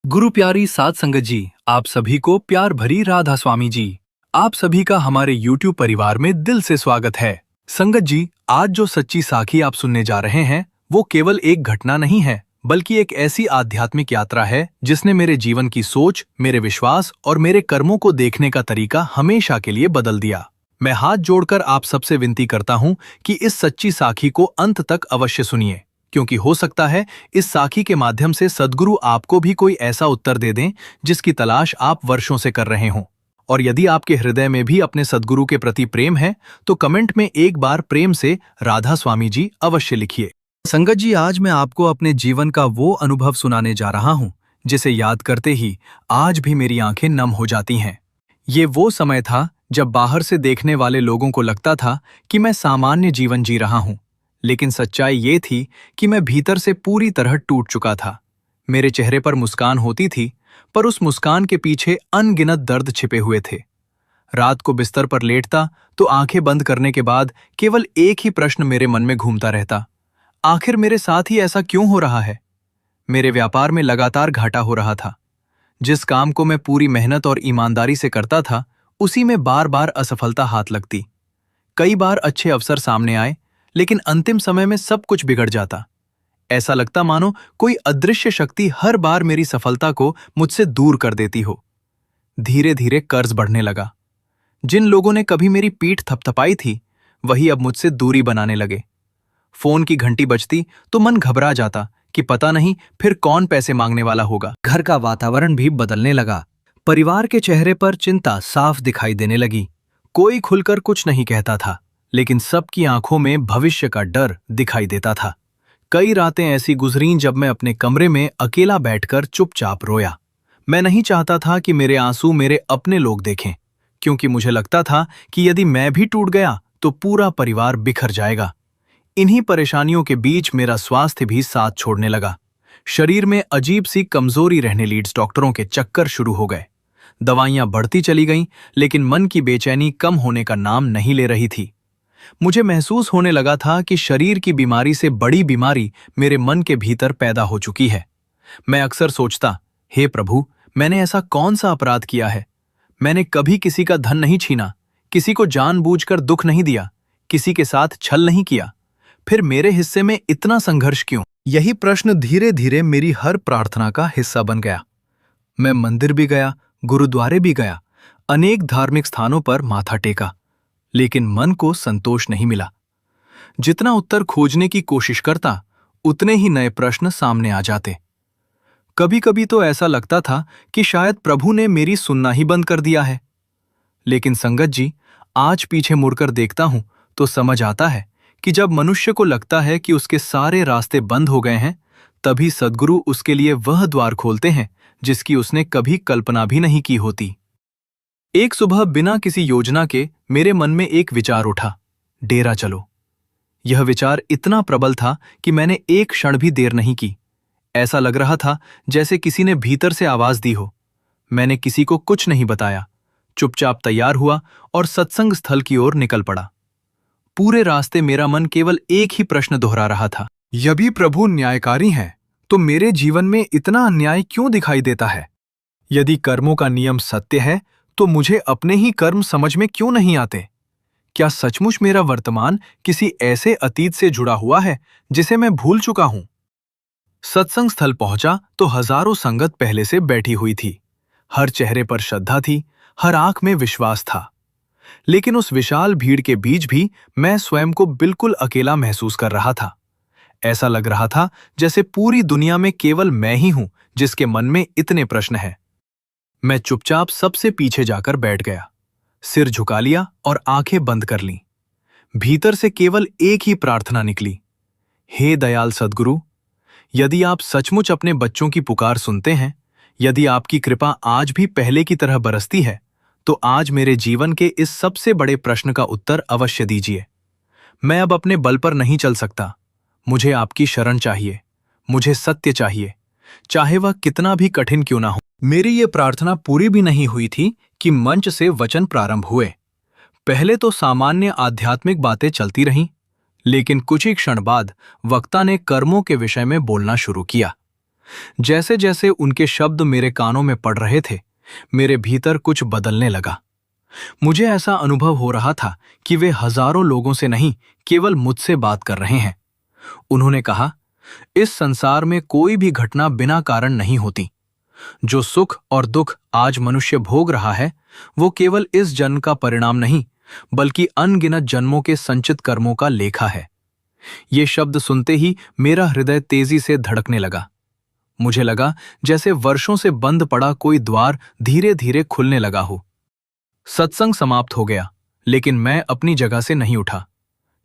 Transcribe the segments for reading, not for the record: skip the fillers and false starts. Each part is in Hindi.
गुरु प्यारी साध संगत जी, आप सभी को प्यार भरी राधा स्वामी जी। आप सभी का हमारे YouTube परिवार में दिल से स्वागत है। संगत जी, आज जो सच्ची साखी आप सुनने जा रहे हैं वो केवल एक घटना नहीं है, बल्कि एक ऐसी आध्यात्मिक यात्रा है जिसने मेरे जीवन की सोच, मेरे विश्वास और मेरे कर्मों को देखने का तरीका हमेशा के लिए बदल दिया। मैं हाथ जोड़कर आप सबसे विनती करता हूँ कि इस सच्ची साखी को अंत तक अवश्य सुनिए, क्योंकि हो सकता है इस साखी के माध्यम से सद्गुरु आपको भी कोई ऐसा उत्तर दे दें जिसकी तलाश आप वर्षों से कर रहे हों। और यदि आपके हृदय में भी अपने सद्गुरु के प्रति प्रेम है तो कमेंट में एक बार प्रेम से राधा स्वामी जी अवश्य लिखिए। संगत जी, आज मैं आपको अपने जीवन का वो अनुभव सुनाने जा रहा हूं जिसे याद करते ही आज भी मेरी आंखें नम हो जाती हैं। ये वो समय था जब बाहर से देखने वाले लोगों को लगता था कि मैं सामान्य जीवन जी रहा हूं, लेकिन सच्चाई ये थी कि मैं भीतर से पूरी तरह टूट चुका था। मेरे चेहरे पर मुस्कान होती थी, पर उस मुस्कान के पीछे अनगिनत दर्द छिपे हुए थे। रात को बिस्तर पर लेटता तो आंखें बंद करने के बाद केवल एक ही प्रश्न मेरे मन में घूमता रहता, आखिर मेरे साथ ही ऐसा क्यों हो रहा है। मेरे व्यापार में लगातार घाटा हो रहा था। जिस काम को मैं पूरी मेहनत और ईमानदारी से करता था, उसी में बार बार असफलता हाथ लगती। कई बार अच्छे अवसर सामने आए, लेकिन अंतिम समय में सब कुछ बिगड़ जाता। ऐसा लगता मानो कोई अदृश्य शक्ति हर बार मेरी सफलता को मुझसे दूर कर देती हो। धीरे धीरे कर्ज बढ़ने लगा। जिन लोगों ने कभी मेरी पीठ थपथपाई थी, वही अब मुझसे दूरी बनाने लगे। फोन की घंटी बजती तो मन घबरा जाता कि पता नहीं फिर कौन पैसे मांगने वाला होगा। घर का वातावरण भी बदलने लगा। परिवार के चेहरे पर चिंता साफ दिखाई देने लगी। कोई खुलकर कुछ नहीं कहता था, लेकिन सबकी आंखों में भविष्य का डर दिखाई देता था। कई रातें ऐसी गुजरीं जब मैं अपने कमरे में अकेला बैठकर चुपचाप रोया। मैं नहीं चाहता था कि मेरे आंसू मेरे अपने लोग देखें, क्योंकि मुझे लगता था कि यदि मैं भी टूट गया तो पूरा परिवार बिखर जाएगा। इन्हीं परेशानियों के बीच मेरा स्वास्थ्य भी साथ छोड़ने लगा। शरीर में अजीब सी कमजोरी रहने लीड्स डॉक्टरों के चक्कर शुरू हो गए। दवाइयां बढ़ती चली गईं, लेकिन मन की बेचैनी कम होने का नाम नहीं ले रही थी। मुझे महसूस होने लगा था कि शरीर की बीमारी से बड़ी बीमारी मेरे मन के भीतर पैदा हो चुकी है। मैं अक्सर सोचता, हे प्रभु, मैंने ऐसा कौन सा अपराध किया है। मैंने कभी किसी का धन नहीं छीना, किसी को जानबूझकर दुख नहीं दिया, किसी के साथ छल नहीं किया। फिर मेरे हिस्से में इतना संघर्ष क्यों? यही प्रश्न धीरे धीरे मेरी हर प्रार्थना का हिस्सा बन गया। मैं मंदिर भी गया, गुरुद्वारे भी गया, अनेक धार्मिक स्थानों पर माथा टेका, लेकिन मन को संतोष नहीं मिला। जितना उत्तर खोजने की कोशिश करता, उतने ही नए प्रश्न सामने आ जाते। कभी कभी तो ऐसा लगता था कि शायद प्रभु ने मेरी सुनना ही बंद कर दिया है। लेकिन संगत जी, आज पीछे मुड़कर देखता हूं तो समझ आता है कि जब मनुष्य को लगता है कि उसके सारे रास्ते बंद हो गए हैं, तभी सद्गुरु उसके लिए वह द्वार खोलते हैं जिसकी उसने कभी कल्पना भी नहीं की होती। एक सुबह बिना किसी योजना के मेरे मन में एक विचार उठा, डेरा चलो। यह विचार इतना प्रबल था कि मैंने एक क्षण भी देर नहीं की। ऐसा लग रहा था जैसे किसी ने भीतर से आवाज दी हो। मैंने किसी को कुछ नहीं बताया, चुपचाप तैयार हुआ और सत्संग स्थल की ओर निकल पड़ा। पूरे रास्ते मेरा मन केवल एक ही प्रश्न दोहरा रहा था, यदि प्रभु न्यायकारी हैं, तो मेरे जीवन में इतना अन्याय क्यों दिखाई देता है? यदि कर्मों का नियम सत्य है, तो मुझे अपने ही कर्म समझ में क्यों नहीं आते? क्या सचमुच मेरा वर्तमान किसी ऐसे अतीत से जुड़ा हुआ है जिसे मैं भूल चुका हूं? सत्संग स्थल पहुंचा तो हजारों संगत पहले से बैठी हुई थी। हर चेहरे पर श्रद्धा थी, हर आंख में विश्वास था। लेकिन उस विशाल भीड़ के बीच भी मैं स्वयं को बिल्कुल अकेला महसूस कर रहा था। ऐसा लग रहा था जैसे पूरी दुनिया में केवल मैं ही हूं जिसके मन में इतने प्रश्न हैं। मैं चुपचाप सबसे पीछे जाकर बैठ गया, सिर झुका लिया और आंखें बंद कर लीं। भीतर से केवल एक ही प्रार्थना निकली, हे दयाल सद्गुरु, यदि आप सचमुच अपने बच्चों की पुकार सुनते हैं, यदि आपकी कृपा आज भी पहले की तरह बरसती है, तो आज मेरे जीवन के इस सबसे बड़े प्रश्न का उत्तर अवश्य दीजिए। मैं अब अपने बल पर नहीं चल सकता। मुझे आपकी शरण चाहिए, मुझे सत्य चाहिए, चाहे वह कितना भी कठिन क्यों ना हो। मेरी ये प्रार्थना पूरी भी नहीं हुई थी कि मंच से वचन प्रारंभ हुए। पहले तो सामान्य आध्यात्मिक बातें चलती रहीं, लेकिन कुछ ही क्षण बाद वक्ता ने कर्मों के विषय में बोलना शुरू किया। जैसे जैसे उनके शब्द मेरे कानों में पड़ रहे थे, मेरे भीतर कुछ बदलने लगा। मुझे ऐसा अनुभव हो रहा था कि वे हजारों लोगों से नहीं, केवल मुझसे बात कर रहे हैं। उन्होंने कहा, इस संसार में कोई भी घटना बिना कारण नहीं होती। जो सुख और दुख आज मनुष्य भोग रहा है, वो केवल इस जन्म का परिणाम नहीं, बल्कि अनगिनत जन्मों के संचित कर्मों का लेखा है। ये शब्द सुनते ही मेरा हृदय तेजी से धड़कने लगा। मुझे लगा जैसे वर्षों से बंद पड़ा कोई द्वार धीरे धीरे खुलने लगा हो। सत्संग समाप्त हो गया, लेकिन मैं अपनी जगह से नहीं उठा।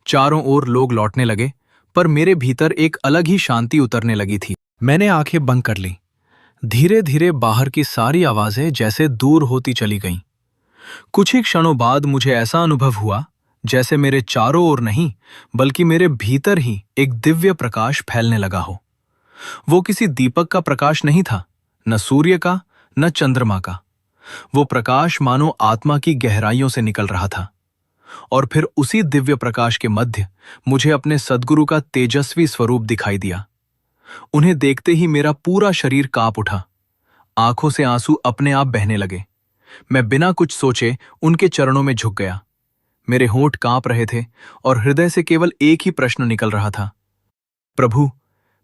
चारों ओर लोग लौटने लगे, पर मेरे भीतर एक अलग ही शांति उतरने लगी थी। मैंने आंखें बंद कर लीं। धीरे धीरे बाहर की सारी आवाजें जैसे दूर होती चली गईं। कुछ ही क्षणों बाद मुझे ऐसा अनुभव हुआ जैसे मेरे चारों ओर नहीं, बल्कि मेरे भीतर ही एक दिव्य प्रकाश फैलने लगा हो। वो किसी दीपक का प्रकाश नहीं था, न सूर्य का, न चंद्रमा का। वो प्रकाश मानो आत्मा की गहराइयों से निकल रहा था। और फिर उसी दिव्य प्रकाश के मध्य मुझे अपने सद्गुरु का तेजस्वी स्वरूप दिखाई दिया। उन्हें देखते ही मेरा पूरा शरीर कांप उठा। आंखों से आंसू अपने आप बहने लगे। मैं बिना कुछ सोचे उनके चरणों में झुक गया। मेरे होंठ कांप रहे थे और हृदय से केवल एक ही प्रश्न निकल रहा था, प्रभु,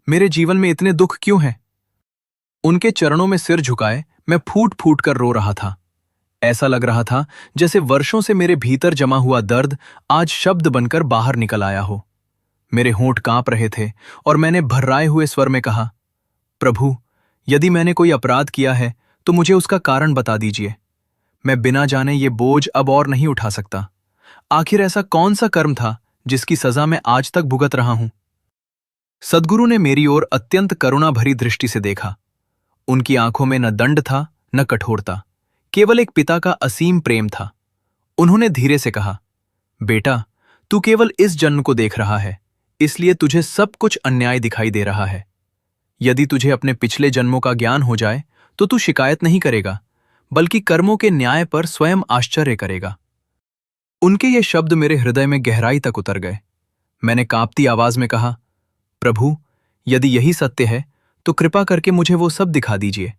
मेरे जीवन में इतने दुख क्यों हैं? उनके चरणों में सिर झुकाए मैं फूट फूट कर रो रहा था। ऐसा लग रहा था जैसे वर्षों से मेरे भीतर जमा हुआ दर्द आज शब्द बनकर बाहर निकल आया हो। मेरे होंठ कांप रहे थे और मैंने भर्राए हुए स्वर में कहा, प्रभु, यदि मैंने कोई अपराध किया है तो मुझे उसका कारण बता दीजिए। मैं बिना जाने ये बोझ अब और नहीं उठा सकता। आखिर ऐसा कौन सा कर्म था जिसकी सजा मैं आज तक भुगत रहा हूं? सद्गुरु ने मेरी ओर अत्यंत करुणा भरी दृष्टि से देखा। उनकी आंखों में न दंड था न कठोरता, केवल एक पिता का असीम प्रेम था। उन्होंने धीरे से कहा, बेटा, तू केवल इस जन्म को देख रहा है, इसलिए तुझे सब कुछ अन्याय दिखाई दे रहा है। यदि तुझे अपने पिछले जन्मों का ज्ञान हो जाए तो तू शिकायत नहीं करेगा, बल्कि कर्मों के न्याय पर स्वयं आश्चर्य करेगा। उनके ये शब्द मेरे हृदय में गहराई तक उतर गए। मैंने कांपती आवाज में कहा, प्रभु, यदि यही सत्य है तो कृपा करके मुझे वो सब दिखा दीजिए।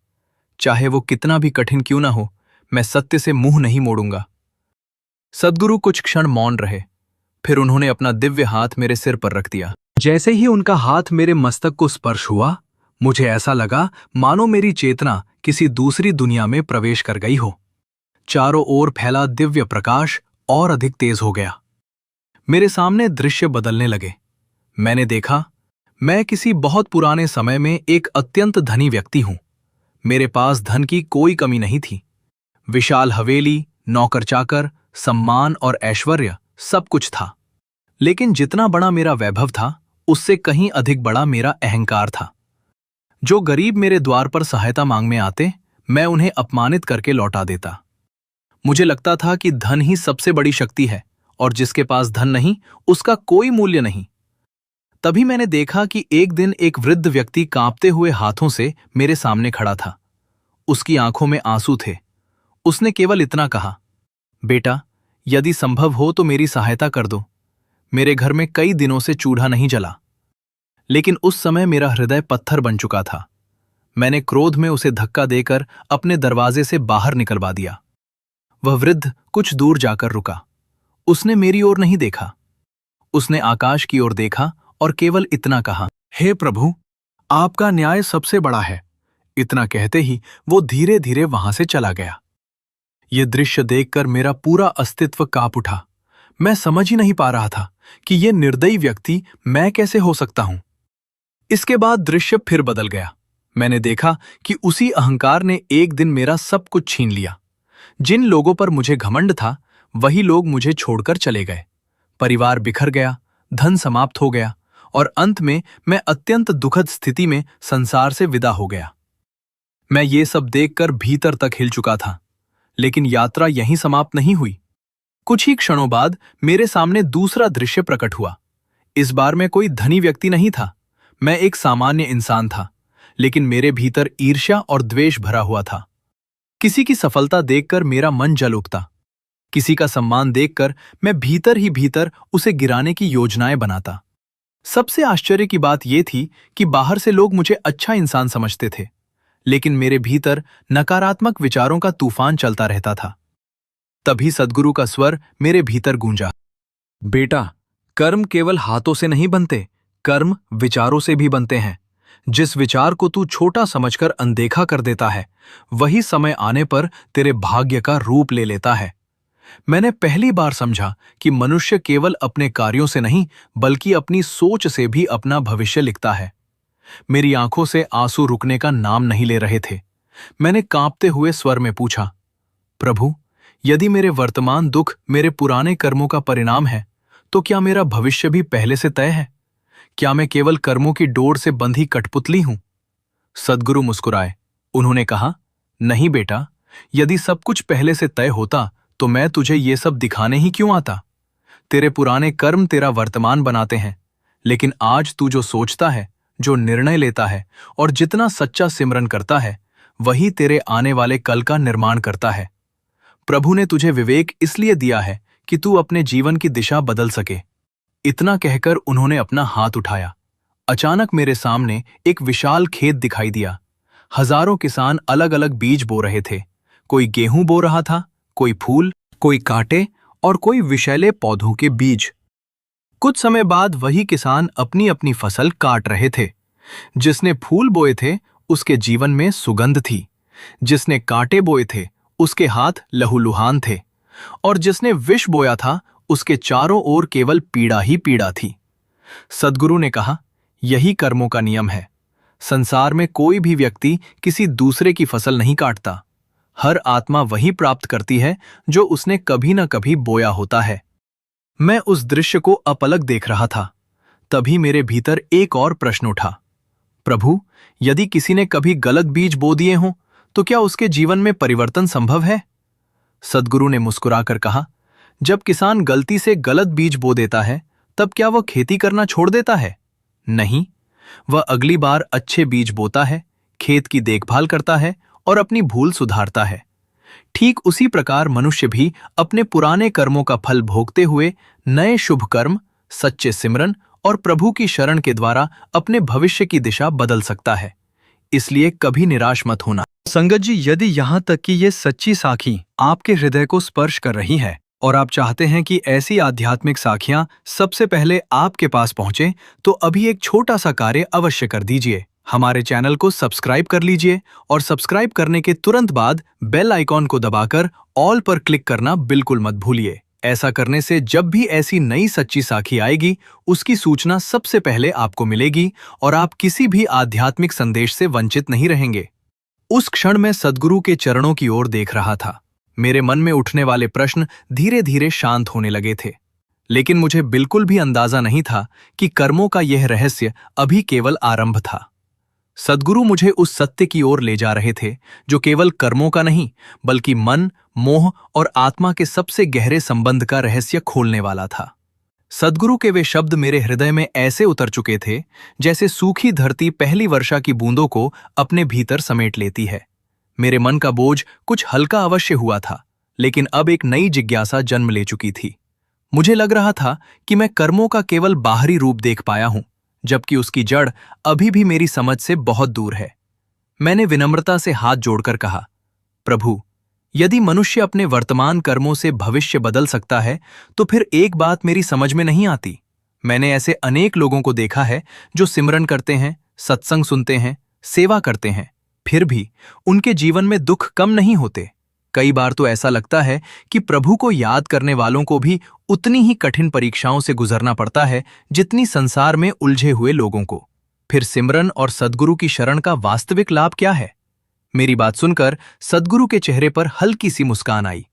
चाहे वो कितना भी कठिन क्यों ना हो, मैं सत्य से मुंह नहीं मोड़ूंगा। सद्गुरु कुछ क्षण मौन रहे, फिर उन्होंने अपना दिव्य हाथ मेरे सिर पर रख दिया। जैसे ही उनका हाथ मेरे मस्तक को स्पर्श हुआ, मुझे ऐसा लगा मानो मेरी चेतना किसी दूसरी दुनिया में प्रवेश कर गई हो। चारों ओर फैला दिव्य प्रकाश और अधिक तेज हो गया। मेरे सामने दृश्य बदलने लगे। मैंने देखा, मैं किसी बहुत पुराने समय में एक अत्यंत धनी व्यक्ति हूं। मेरे पास धन की कोई कमी नहीं थी। विशाल हवेली, नौकर चाकर, सम्मान और ऐश्वर्य सब कुछ था। लेकिन जितना बड़ा मेरा वैभव था, उससे कहीं अधिक बड़ा मेरा अहंकार था। जो गरीब मेरे द्वार पर सहायता मांगने आते, मैं उन्हें अपमानित करके लौटा देता। मुझे लगता था कि धन ही सबसे बड़ी शक्ति है और जिसके पास धन नहीं, उसका कोई मूल्य नहीं। तभी मैंने देखा कि एक दिन एक वृद्ध व्यक्ति कांपते हुए हाथों से मेरे सामने खड़ा था। उसकी आंखों में आंसू थे। उसने केवल इतना कहा, बेटा, यदि संभव हो तो मेरी सहायता कर दो। मेरे घर में कई दिनों से चूल्हा नहीं जला। लेकिन उस समय मेरा हृदय पत्थर बन चुका था। मैंने क्रोध में उसे धक्का देकर अपने दरवाजे से बाहर निकलवा दिया। वह वृद्ध कुछ दूर जाकर रुका। उसने मेरी ओर नहीं देखा। उसने आकाश की ओर देखा और केवल इतना कहा, हे प्रभु, आपका न्याय सबसे बड़ा है। इतना कहते ही वो धीरे धीरे वहां से चला गया। ये दृश्य देखकर मेरा पूरा अस्तित्व कांप उठा। मैं समझ ही नहीं पा रहा था कि ये निर्दयी व्यक्ति मैं कैसे हो सकता हूं। इसके बाद दृश्य फिर बदल गया। मैंने देखा कि उसी अहंकार ने एक दिन मेरा सब कुछ छीन लिया। जिन लोगों पर मुझे घमंड था, वही लोग मुझे छोड़कर चले गए। परिवार बिखर गया, धन समाप्त हो गया और अंत में मैं अत्यंत दुखद स्थिति में संसार से विदा हो गया। मैं ये सब देखकर भीतर तक हिल चुका था। लेकिन यात्रा यहीं समाप्त नहीं हुई। कुछ ही क्षणों बाद मेरे सामने दूसरा दृश्य प्रकट हुआ। इस बार मैं कोई धनी व्यक्ति नहीं था। मैं एक सामान्य इंसान था, लेकिन मेरे भीतर ईर्ष्या और द्वेष भरा हुआ था। किसी की सफलता देखकर मेरा मन जल उठता। किसी का सम्मान देखकर मैं भीतर ही भीतर उसे गिराने की योजनाएं बनाता। सबसे आश्चर्य की बात यह थी कि बाहर से लोग मुझे अच्छा इंसान समझते थे, लेकिन मेरे भीतर नकारात्मक विचारों का तूफान चलता रहता था। तभी सद्गुरु का स्वर मेरे भीतर गूंजा, बेटा, कर्म केवल हाथों से नहीं बनते, कर्म विचारों से भी बनते हैं। जिस विचार को तू छोटा समझकर अनदेखा कर देता है, वही समय आने पर तेरे भाग्य का रूप ले लेता है। मैंने पहली बार समझा कि मनुष्य केवल अपने कार्यों से नहीं, बल्कि अपनी सोच से भी अपना भविष्य लिखता है। मेरी आंखों से आंसू रुकने का नाम नहीं ले रहे थे। मैंने कांपते हुए स्वर में पूछा, प्रभु, यदि मेरे वर्तमान दुख मेरे पुराने कर्मों का परिणाम है, तो क्या मेरा भविष्य भी पहले से तय है? क्या मैं केवल कर्मों की डोर से बंधी कठपुतली हूं? सद्गुरु मुस्कुराए। उन्होंने कहा, नहीं बेटा, यदि सब कुछ पहले से तय होता तो मैं तुझे ये सब दिखाने ही क्यों आता? तेरे पुराने कर्म तेरा वर्तमान बनाते हैं, लेकिन आज तू जो सोचता है, जो निर्णय लेता है और जितना सच्चा सिमरन करता है, वही तेरे आने वाले कल का निर्माण करता है। प्रभु ने तुझे विवेक इसलिए दिया है कि तू अपने जीवन की दिशा बदल सके। इतना कहकर उन्होंने अपना हाथ उठाया। अचानक मेरे सामने एक विशाल खेत दिखाई दिया। हजारों किसान अलग अलग बीज बो रहे थे। कोई गेहूं बो रहा था, कोई फूल, कोई कांटे और कोई विषैले पौधों के बीज। कुछ समय बाद वही किसान अपनी अपनी फसल काट रहे थे। जिसने फूल बोए थे उसके जीवन में सुगंध थी, जिसने कांटे बोए थे उसके हाथ लहूलुहान थे, और जिसने विष बोया था उसके चारों ओर केवल पीड़ा ही पीड़ा थी। सद्गुरु ने कहा, यही कर्मों का नियम है। संसार में कोई भी व्यक्ति किसी दूसरे की फसल नहीं काटता। हर आत्मा वही प्राप्त करती है जो उसने कभी न कभी बोया होता है। मैं उस दृश्य को अपलक देख रहा था। तभी मेरे भीतर एक और प्रश्न उठा, प्रभु, यदि किसी ने कभी गलत बीज बो दिए हों, तो क्या उसके जीवन में परिवर्तन संभव है? सद्गुरु ने मुस्कुराकर कहा, जब किसान गलती से गलत बीज बो देता है, तब क्या वह खेती करना छोड़ देता है? नहीं, वह अगली बार अच्छे बीज बोता है, खेत की देखभाल करता है और अपनी भूल सुधारता है। ठीक उसी प्रकार मनुष्य भी अपने पुराने कर्मों का फल भोगते हुए नए शुभ कर्म, सच्चे सिमरन और प्रभु की शरण के द्वारा अपने भविष्य की दिशा बदल सकता है। इसलिए कभी निराश मत होना। संगत जी, यदि यहाँ तक कि ये सच्ची साखी आपके हृदय को स्पर्श कर रही है और आप चाहते हैं कि ऐसी आध्यात्मिक साखियां सबसे पहले आपके पास पहुंचे, तो अभी एक छोटा सा कार्य अवश्य कर दीजिए। हमारे चैनल को सब्सक्राइब कर लीजिए और सब्सक्राइब करने के तुरंत बाद बेल आइकॉन को दबाकर ऑल पर क्लिक करना बिल्कुल मत भूलिए। ऐसा करने से जब भी ऐसी नई सच्ची साखी आएगी, उसकी सूचना सबसे पहले आपको मिलेगी और आप किसी भी आध्यात्मिक संदेश से वंचित नहीं रहेंगे। उस क्षण मैं सद्गुरु के चरणों की ओर देख रहा था। मेरे मन में उठने वाले प्रश्न धीरे धीरे शांत होने लगे थे, लेकिन मुझे बिल्कुल भी अंदाजा नहीं था कि कर्मों का यह रहस्य अभी केवल आरंभ था। सद्गुरु मुझे उस सत्य की ओर ले जा रहे थे जो केवल कर्मों का नहीं, बल्कि मन, मोह और आत्मा के सबसे गहरे संबंध का रहस्य खोलने वाला था। सद्गुरु के वे शब्द मेरे हृदय में ऐसे उतर चुके थे जैसे सूखी धरती पहली वर्षा की बूंदों को अपने भीतर समेट लेती है। मेरे मन का बोझ कुछ हल्का अवश्य हुआ था, लेकिन अब एक नई जिज्ञासा जन्म ले चुकी थी। मुझे लग रहा था कि मैं कर्मों का केवल बाहरी रूप देख पाया हूं, जबकि उसकी जड़ अभी भी मेरी समझ से बहुत दूर है। मैंने विनम्रता से हाथ जोड़कर कहा, प्रभु, यदि मनुष्य अपने वर्तमान कर्मों से भविष्य बदल सकता है, तो फिर एक बात मेरी समझ में नहीं आती। मैंने ऐसे अनेक लोगों को देखा है जो सिमरन करते हैं, सत्संग सुनते हैं, सेवा करते हैं, फिर भी उनके जीवन में दुख कम नहीं होते। कई बार तो ऐसा लगता है कि प्रभु को याद करने वालों को भी उतनी ही कठिन परीक्षाओं से गुजरना पड़ता है जितनी संसार में उलझे हुए लोगों को। फिर सिमरन और सद्गुरु की शरण का वास्तविक लाभ क्या है? मेरी बात सुनकर सद्गुरु के चेहरे पर हल्की सी मुस्कान आई।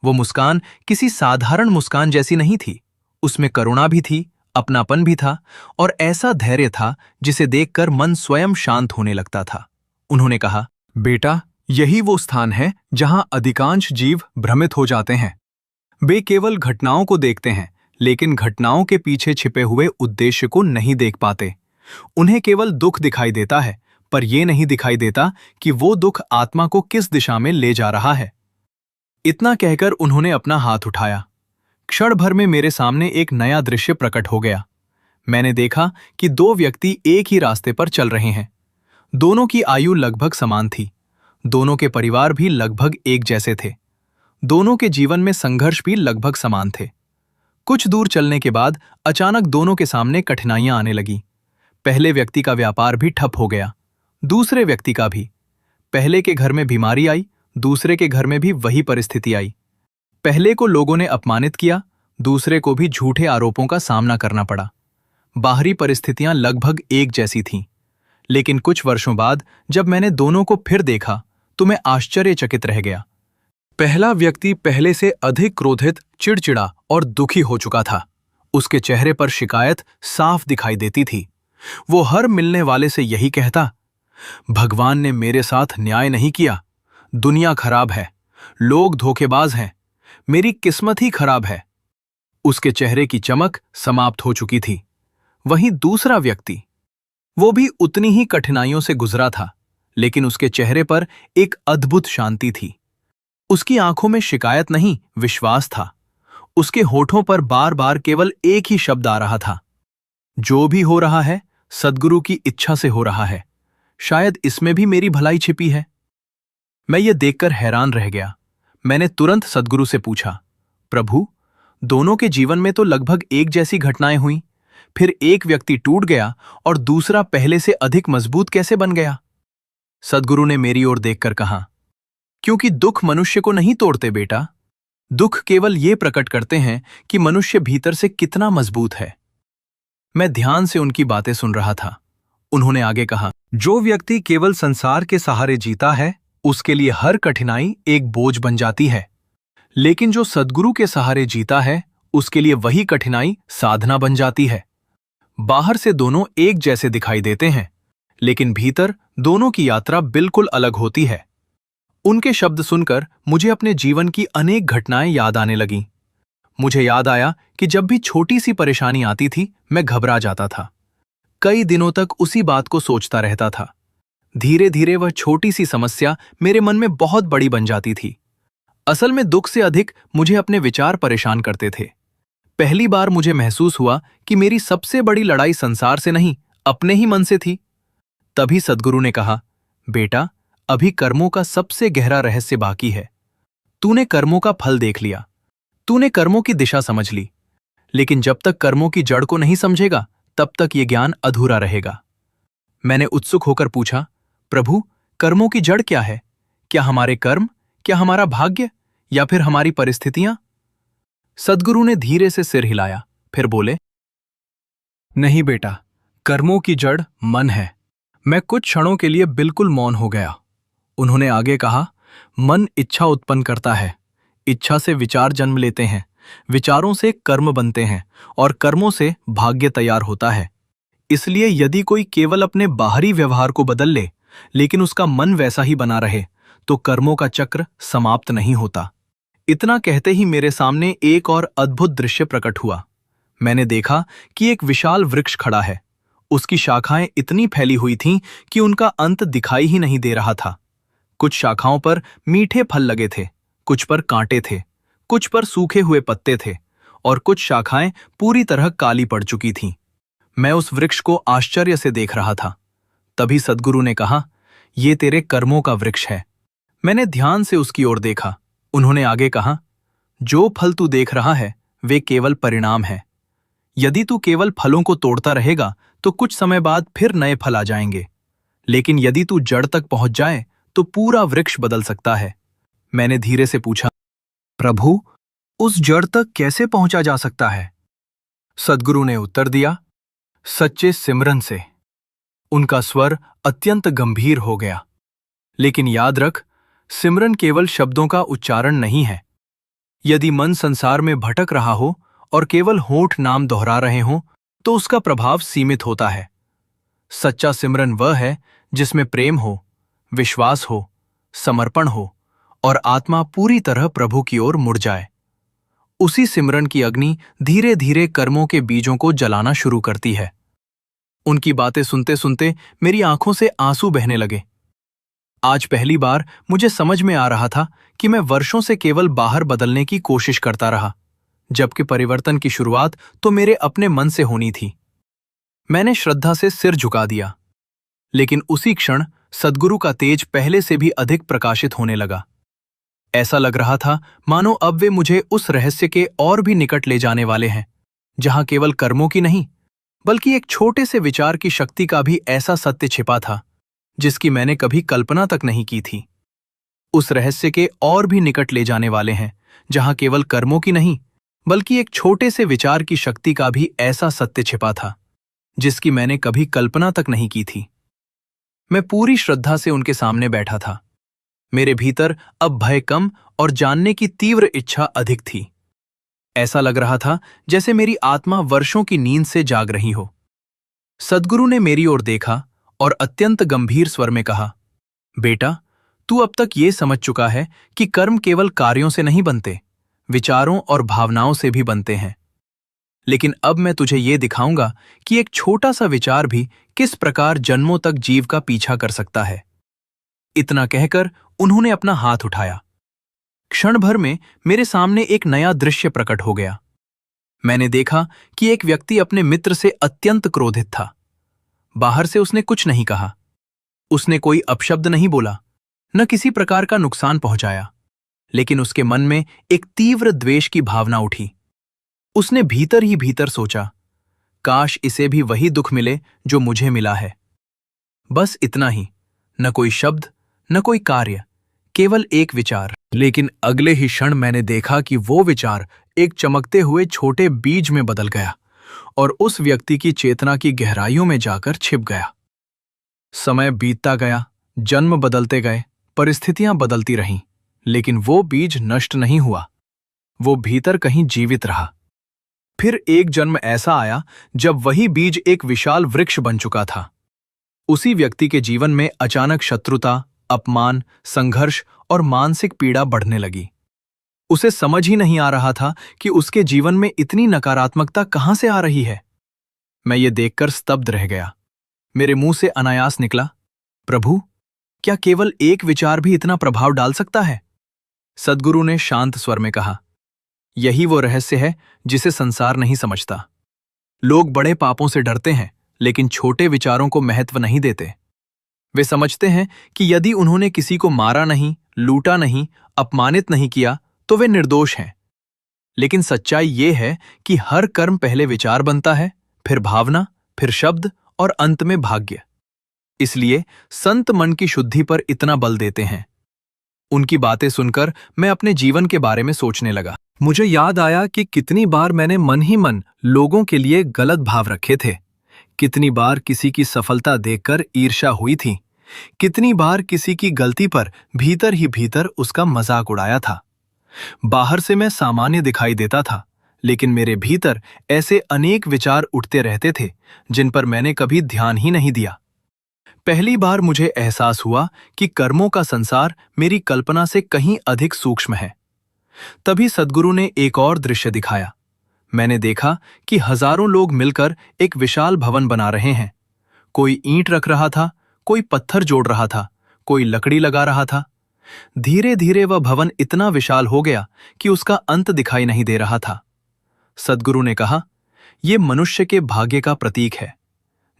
वो मुस्कान किसी साधारण मुस्कान जैसी नहीं थी। उसमें करुणा भी थी, अपनापन भी था और ऐसा धैर्य था जिसे देखकर मन स्वयं शांत होने लगता था। उन्होंने कहा, बेटा, यही वो स्थान है जहां अधिकांश जीव भ्रमित हो जाते हैं। वे केवल घटनाओं को देखते हैं, लेकिन घटनाओं के पीछे छिपे हुए उद्देश्य को नहीं देख पाते। उन्हें केवल दुख दिखाई देता है, पर यह नहीं दिखाई देता कि वो दुख आत्मा को किस दिशा में ले जा रहा है। इतना कहकर उन्होंने अपना हाथ उठाया। क्षण भर में मेरे सामने एक नया दृश्य प्रकट हो गया। मैंने देखा कि दो व्यक्ति एक ही रास्ते पर चल रहे हैं। दोनों की आयु लगभग समान थी। दोनों के परिवार भी लगभग एक जैसे थे। दोनों के जीवन में संघर्ष भी लगभग समान थे। कुछ दूर चलने के बाद अचानक दोनों के सामने कठिनाइयां आने लगी। पहले व्यक्ति का व्यापार भी ठप हो गया, दूसरे व्यक्ति का भी। पहले के घर में बीमारी आई, दूसरे के घर में भी वही परिस्थिति आई। पहले को लोगों ने अपमानित किया, दूसरे को भी झूठे आरोपों का सामना करना पड़ा। बाहरी परिस्थितियां लगभग एक जैसी थीं, लेकिन कुछ वर्षों बाद जब मैंने दोनों को फिर देखा तो मैं आश्चर्यचकित रह गया। पहला व्यक्ति पहले से अधिक क्रोधित, चिड़चिड़ा और दुखी हो चुका था। उसके चेहरे पर शिकायत साफ दिखाई देती थी। वो हर मिलने वाले से यही कहता, भगवान ने मेरे साथ न्याय नहीं किया, दुनिया खराब है, लोग धोखेबाज हैं, मेरी किस्मत ही खराब है। उसके चेहरे की चमक समाप्त हो चुकी थी। वहीं दूसरा व्यक्ति, वो भी उतनी ही कठिनाइयों से गुजरा था, लेकिन उसके चेहरे पर एक अद्भुत शांति थी। उसकी आंखों में शिकायत नहीं, विश्वास था। उसके होठों पर बार बार केवल एक ही शब्द आ रहा था, जो भी हो रहा है सद्गुरु की इच्छा से हो रहा है, शायद इसमें भी मेरी भलाई छिपी है। मैं ये देखकर हैरान रह गया। मैंने तुरंत सद्गुरु से पूछा, प्रभु, दोनों के जीवन में तो लगभग एक जैसी घटनाएं हुईं, फिर एक व्यक्ति टूट गया और दूसरा पहले से अधिक मजबूत कैसे बन गया? सद्गुरु ने मेरी ओर देखकर कहा, क्योंकि दुख मनुष्य को नहीं तोड़ते बेटा, दुख केवल ये प्रकट करते हैं कि मनुष्य भीतर से कितना मजबूत है। मैं ध्यान से उनकी बातें सुन रहा था। उन्होंने आगे कहा, जो व्यक्ति केवल संसार के सहारे जीता है उसके लिए हर कठिनाई एक बोझ बन जाती है, लेकिन जो सद्गुरु के सहारे जीता है उसके लिए वही कठिनाई साधना बन जाती है। बाहर से दोनों एक जैसे दिखाई देते हैं, लेकिन भीतर दोनों की यात्रा बिल्कुल अलग होती है। उनके शब्द सुनकर मुझे अपने जीवन की अनेक घटनाएं याद आने लगीं। मुझे याद आया कि जब भी छोटी सी परेशानी आती थी मैं घबरा जाता था। कई दिनों तक उसी बात को सोचता रहता था। धीरे धीरे वह छोटी सी समस्या मेरे मन में बहुत बड़ी बन जाती थी। असल में दुख से अधिक मुझे अपने विचार परेशान करते थे। पहली बार मुझे महसूस हुआ कि मेरी सबसे बड़ी लड़ाई संसार से नहीं, अपने ही मन से थी। तभी सद्गुरु ने कहा, बेटा, अभी कर्मों का सबसे गहरा रहस्य बाकी है। तूने कर्मों का फल देख लिया, तूने कर्मों की दिशा समझ ली, लेकिन जब तक कर्मों की जड़ को नहीं समझेगा तब तक ये ज्ञान अधूरा रहेगा। मैंने उत्सुक होकर पूछा, प्रभु, कर्मों की जड़ क्या है? क्या हमारे कर्म, क्या हमारा भाग्य, या फिर हमारी परिस्थितियां? सद्गुरु ने धीरे से सिर हिलाया, फिर बोले, नहीं बेटा, कर्मों की जड़ मन है। मैं कुछ क्षणों के लिए बिल्कुल मौन हो गया। उन्होंने आगे कहा, मन इच्छा उत्पन्न करता है, इच्छा से विचार जन्म लेते हैं, विचारों से कर्म बनते हैं और कर्मों से भाग्य तैयार होता है। इसलिए यदि कोई केवल अपने बाहरी व्यवहार को बदल ले, लेकिन उसका मन वैसा ही बना रहे, तो कर्मों का चक्र समाप्त नहीं होता। इतना कहते ही मेरे सामने एक और अद्भुत दृश्य प्रकट हुआ। मैंने देखा कि एक विशाल वृक्ष खड़ा है। उसकी शाखाएं इतनी फैली हुई थीं कि उनका अंत दिखाई ही नहीं दे रहा था। कुछ शाखाओं पर मीठे फल लगे थे, कुछ पर कांटे थे, कुछ पर सूखे हुए पत्ते थे और कुछ शाखाएं पूरी तरह काली पड़ चुकी थीं। मैं उस वृक्ष को आश्चर्य से देख रहा था। तभी सद्गुरु ने कहा, ये तेरे कर्मों का वृक्ष है। मैंने ध्यान से उसकी ओर देखा। उन्होंने आगे कहा, जो फल तू देख रहा है वे केवल परिणाम है। यदि तू केवल फलों को तोड़ता रहेगा तो कुछ समय बाद फिर नए फल आ जाएंगे, लेकिन यदि तू जड़ तक पहुंच जाए तो पूरा वृक्ष बदल सकता है। मैंने धीरे से पूछा, प्रभु, उस जड़ तक कैसे पहुंचा जा सकता है? सद्गुरु ने उत्तर दिया, सच्चे सिमरन से। उनका स्वर अत्यंत गंभीर हो गया। लेकिन याद रख, सिमरन केवल शब्दों का उच्चारण नहीं है। यदि मन संसार में भटक रहा हो और केवल होठ नाम दोहरा रहे हों तो उसका प्रभाव सीमित होता है। सच्चा सिमरन वह है जिसमें प्रेम हो, विश्वास हो, समर्पण हो और आत्मा पूरी तरह प्रभु की ओर मुड़ जाए। उसी सिमरन की अग्नि धीरे धीरे कर्मों के बीजों को जलाना शुरू करती है। उनकी बातें सुनते सुनते मेरी आंखों से आंसू बहने लगे। आज पहली बार मुझे समझ में आ रहा था कि मैं वर्षों से केवल बाहर बदलने की कोशिश करता रहा, जबकि परिवर्तन की शुरुआत तो मेरे अपने मन से होनी थी। मैंने श्रद्धा से सिर झुका दिया, लेकिन उसी क्षण सद्गुरु का तेज पहले से भी अधिक प्रकाशित होने लगा। ऐसा लग रहा था मानो अब वे मुझे उस रहस्य के और भी निकट ले जाने वाले हैं, जहां केवल कर्मों की नहीं, बल्कि एक छोटे से विचार की शक्ति का भी ऐसा सत्य छिपा था जिसकी मैंने कभी कल्पना तक नहीं की थी। उस रहस्य के और भी निकट ले जाने वाले हैं, जहां केवल कर्मों की नहीं, बल्कि एक छोटे से विचार की शक्ति का भी ऐसा सत्य छिपा था जिसकी मैंने कभी कल्पना तक नहीं की थी। मैं पूरी श्रद्धा से उनके सामने बैठा था। मेरे भीतर अब भय कम और जानने की तीव्र इच्छा अधिक थी। ऐसा लग रहा था जैसे मेरी आत्मा वर्षों की नींद से जाग रही हो। सद्गुरु ने मेरी ओर देखा और अत्यंत गंभीर स्वर में कहा, बेटा, तू अब तक ये समझ चुका है कि कर्म केवल कार्यों से नहीं बनते, विचारों और भावनाओं से भी बनते हैं। लेकिन अब मैं तुझे ये दिखाऊंगा कि एक छोटा सा विचार भी किस प्रकार जन्मों तक जीव का पीछा कर सकता है। इतना कहकर उन्होंने अपना हाथ उठाया। क्षण भर में मेरे सामने एक नया दृश्य प्रकट हो गया। मैंने देखा कि एक व्यक्ति अपने मित्र से अत्यंत क्रोधित था। बाहर से उसने कुछ नहीं कहा, उसने कोई अपशब्द नहीं बोला, न किसी प्रकार का नुकसान पहुंचाया, लेकिन उसके मन में एक तीव्र द्वेष की भावना उठी। उसने भीतर ही भीतर सोचा, काश इसे भी वही दुख मिले जो मुझे मिला है। बस इतना ही, न कोई शब्द, न कोई कार्य, केवल एक विचार। लेकिन अगले ही क्षण मैंने देखा कि वो विचार एक चमकते हुए छोटे बीज में बदल गया और उस व्यक्ति की चेतना की गहराइयों में जाकर छिप गया। समय बीतता गया, जन्म बदलते गए, परिस्थितियां बदलती रहीं, लेकिन वो बीज नष्ट नहीं हुआ। वो भीतर कहीं जीवित रहा। फिर एक जन्म ऐसा आया जब वही बीज एक विशाल वृक्ष बन चुका था। उसी व्यक्ति के जीवन में अचानक शत्रुता, अपमान, संघर्ष और मानसिक पीड़ा बढ़ने लगी। उसे समझ ही नहीं आ रहा था कि उसके जीवन में इतनी नकारात्मकता कहां से आ रही है। मैं ये देखकर स्तब्ध रह गया। मेरे मुंह से अनायास निकला, प्रभु, क्या केवल एक विचार भी इतना प्रभाव डाल सकता है? सद्गुरु ने शांत स्वर में कहा, यही वो रहस्य है जिसे संसार नहीं समझता। लोग बड़े पापों से डरते हैं, लेकिन छोटे विचारों को महत्व नहीं देते। वे समझते हैं कि यदि उन्होंने किसी को मारा नहीं, लूटा नहीं, अपमानित नहीं किया तो वे निर्दोष हैं। लेकिन सच्चाई ये है कि हर कर्म पहले विचार बनता है, फिर भावना, फिर शब्द और अंत में भाग्य। इसलिए संत मन की शुद्धि पर इतना बल देते हैं। उनकी बातें सुनकर मैं अपने जीवन के बारे में सोचने लगा। मुझे याद आया कि कितनी बार मैंने मन ही मन लोगों के लिए गलत भाव रखे थे। कितनी बार किसी की सफलता देखकर ईर्ष्या हुई थी। कितनी बार किसी की गलती पर भीतर ही भीतर उसका मजाक उड़ाया था। बाहर से मैं सामान्य दिखाई देता था, लेकिन मेरे भीतर ऐसे अनेक विचार उठते रहते थे जिन पर मैंने कभी ध्यान ही नहीं दिया। पहली बार मुझे एहसास हुआ कि कर्मों का संसार मेरी कल्पना से कहीं अधिक सूक्ष्म है। तभी सद्गुरु ने एक और दृश्य दिखाया। मैंने देखा कि हजारों लोग मिलकर एक विशाल भवन बना रहे हैं। कोई ईंट रख रहा था, कोई पत्थर जोड़ रहा था, कोई लकड़ी लगा रहा था। धीरे धीरे वह भवन इतना विशाल हो गया कि उसका अंत दिखाई नहीं दे रहा था। सद्गुरु ने कहा, यह मनुष्य के भाग्य का प्रतीक है।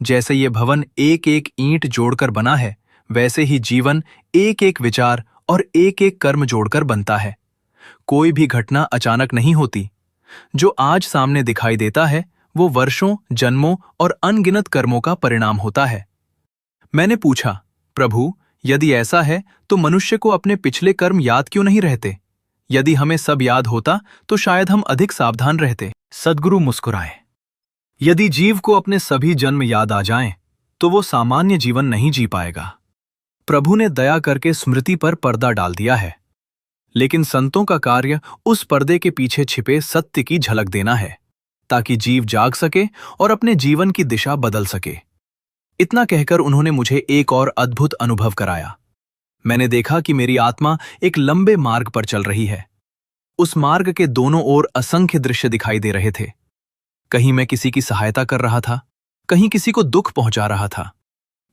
जैसे ये भवन एक एक ईंट जोड़कर बना है, वैसे ही जीवन एक एक विचार और एक एक कर्म जोड़कर बनता है। कोई भी घटना अचानक नहीं होती। जो आज सामने दिखाई देता है वो वर्षों, जन्मों और अनगिनत कर्मों का परिणाम होता है। मैंने पूछा, प्रभु, यदि ऐसा है तो मनुष्य को अपने पिछले कर्म याद क्यों नहीं रहते? यदि हमें सब याद होता तो शायद हम अधिक सावधान रहते। सद्गुरु मुस्कुराए। यदि जीव को अपने सभी जन्म याद आ जाएं, तो वो सामान्य जीवन नहीं जी पाएगा। प्रभु ने दया करके स्मृति पर पर्दा डाल दिया है, लेकिन संतों का कार्य उस पर्दे के पीछे छिपे सत्य की झलक देना है, ताकि जीव जाग सके और अपने जीवन की दिशा बदल सके। इतना कहकर उन्होंने मुझे एक और अद्भुत अनुभव कराया। मैंने देखा कि मेरी आत्मा एक लंबे मार्ग पर चल रही है। उस मार्ग के दोनों ओर असंख्य दृश्य दिखाई दे रहे थे। कहीं मैं किसी की सहायता कर रहा था, कहीं किसी को दुख पहुंचा रहा था,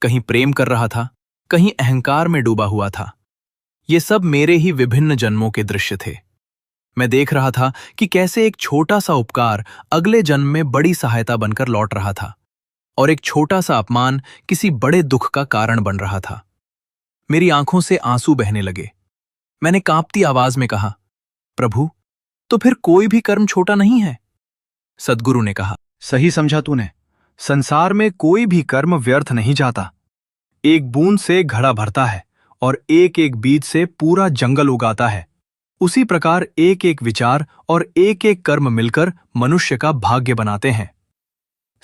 कहीं प्रेम कर रहा था, कहीं अहंकार में डूबा हुआ था। ये सब मेरे ही विभिन्न जन्मों के दृश्य थे। मैं देख रहा था कि कैसे एक छोटा सा उपकार अगले जन्म में बड़ी सहायता बनकर लौट रहा था, और एक छोटा सा अपमान किसी बड़े दुख का कारण बन रहा था। मेरी आंखों से आंसू बहने लगे। मैंने कांपती आवाज में कहा, प्रभु, तो फिर कोई भी कर्म छोटा नहीं है? सद्गुरु ने कहा, सही समझा तूने। संसार में कोई भी कर्म व्यर्थ नहीं जाता। एक बूंद से घड़ा भरता है और एक एक बीज से पूरा जंगल उगाता है। उसी प्रकार एक एक विचार और एक एक कर्म मिलकर मनुष्य का भाग्य बनाते हैं।